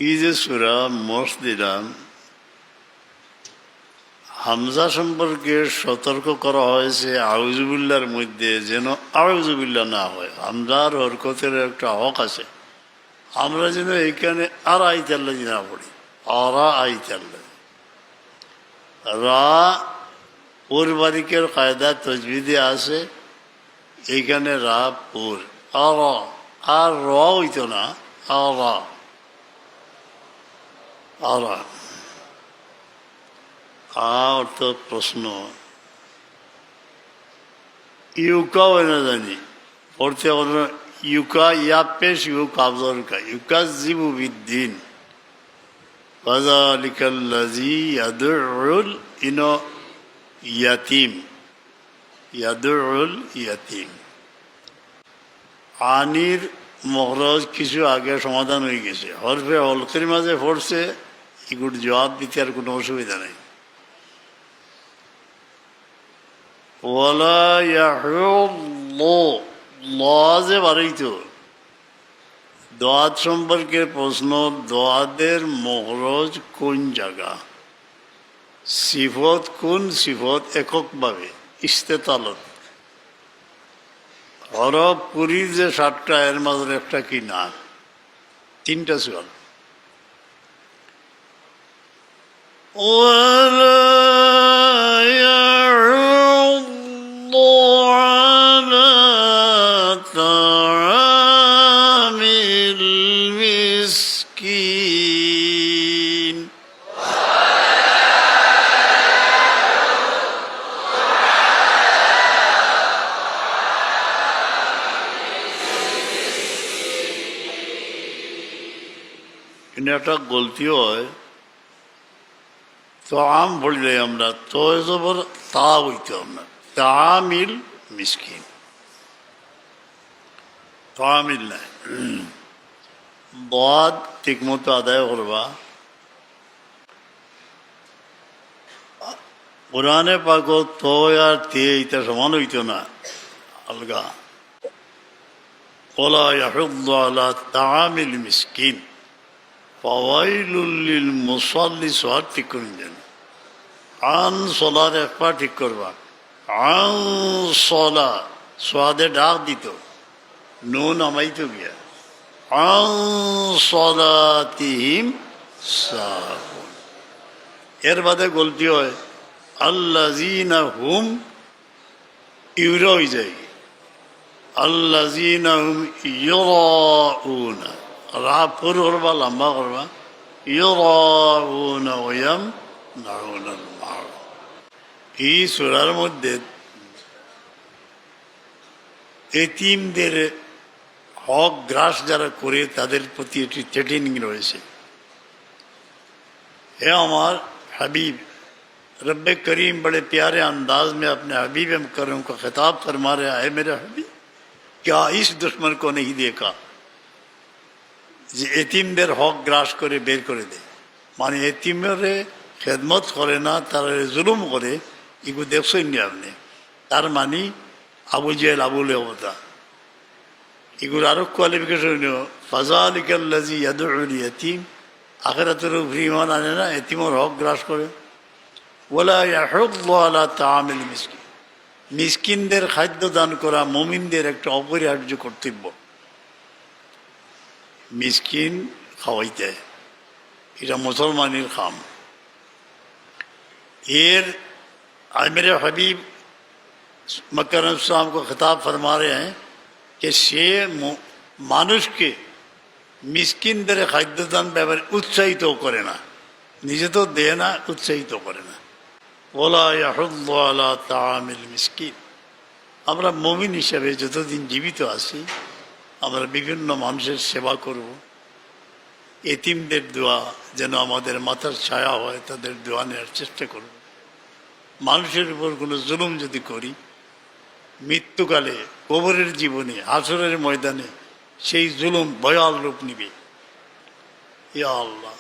এই যে সূরা মোষ দিলাম, হামজা সম্পর্কে সতর্ক করা হয়েছে আউযুবিল্লাহর মধ্যে যেন আউযুবিল্লাহ না হয়। হামজার হরকতের একটা হক আছে, আমরা যেন এইখানে আর আইতাল্লা না পড়ি, আরা আইতাল্লা। রা পুর বারিকের কায়দা তজবিদে আছে, এইখানে রা পুর, আর র হইতো না, আরা আরা। অর্থ প্রশ্ন, ইউকা হয় না জানি পড়তে পারো, ইউকা ইয়া পেশ ইউ কাবজরকা ইউকা জিবু বিদ্দিন ফাযালিকাল্লাযী ইয়াদউল ইয়াতীম, ইয়াদউল ইয়াতীম। আনির মখরজ কিছু আগে সমাধান হয়ে গেছে, হরফে হলকের মাঝে পড়ছে, এগুলোর জবাব দিতে আর কোনো অসুবিধা নেই। ওয়ালা ইয়াহুল্লু, ল যে বাড়াইতো, দোয়াদ সম্পর্কে প্রশ্ন, দোয়াদের মখরজ কোন জায়গা, সিফত কোন সিফত এককভাবে ইস্তেতালত, হরফ পুরীর যে 7টা এর মাঝে একটা কি না, 3টা সুয়াল। একটা গলতিও হয়, তো আম পড়লে আমরা তো জবর তা হইতে আমরা তামিল মিসকিন, তামিল নাই। বাদ ঠিক মতো আদায় করবা। কোরআনে পাক তো আর তে এটা সমান হইতো না, আলগা। ওলা ইয়াহুদ্দু আলা তামিল মিসকিন ফাওয়াইলুল লিল মুসাল্লি, সোয়াদ ঠিক করে দেন। আন সলার একবার ঠিক করবা, আন সলা সোয়াদে ডাক দিত, নুন আমাইতো গিয়া, আন সলাতিহিম সাহুন। এর বাদে গলতি হয় আল্লাযীনা হুম, ইউরা হয়ে যায় আল্লাযীনা হুম ইউরাউনা, রা পুর করবা, লম্বা করবা, ইউরাউনা ওয়া ইয়ামনাউনাল মাউন। এই সূরার মধ্যে এতিমদের হক গ্রাস যারা করে তাদের প্রতি একটি থ্রেটেনিং রয়েছে। है हमार हबीब, रब करीम बड़े प्यारे अंदाज में अपने हबीब करम को खिताब फरमा रहा है, मेरे हबीब क्या इस दुश्मन को नहीं देखा যে এতিমদের হক গ্রাস করে বের করে দেয়, মানে এতিমের খেদমত করে না, তারা জুলুম করে, এগুলো দেখছেন নি আপনি? তার মানে আবু জেহেল, আবু লেহতা, এগুলো আরো কোয়ালিফিকেশন, ফাযালিকাল্লাযী ইয়াদউল ইয়াতীম, আখিরাতের উপরে ঈমান আনে না, এতিমের হক গ্রাস করে। ওয়ালা ইয়াহুদ্দু আলা তাআমিল মিসকিন, মিসকিনদের খাদ্য দান করা মুমিনদের একটা অপরিহার্য কর্তব্য। মিসকিন খাওয়াইতে, এটা মুসলমানের খাম। এর मेरे हबीब मक्का साहब को खिताब फरमा रहे हैं कि সে মানুষকে মিসকিনদের খাদ্যদান ব্যাপারে উৎসাহিত করে না, নিজে তো দেয় না, উৎসাহিত করে না। ওয়ালা ইয়াহুদ্দু আলা তাআমিল মিসকিন। আমরা মুমিন হিসাবে যতদিন জীবিত আছি, আমরা বিভিন্ন মানুষের সেবা করব, এতিমদের দোয়া যেন আমাদের মাথার ছায়া হয়, তাদের দোয়া নেওয়ার চেষ্টা করব। মানুষের উপর কোনো জুলুম যদি করি, মৃত্যুকালে, কবরের জীবনে, হাসরের ময়দানে সেই জুলুম ভয়াল রূপ নিবে। ইয়া আল্লাহ।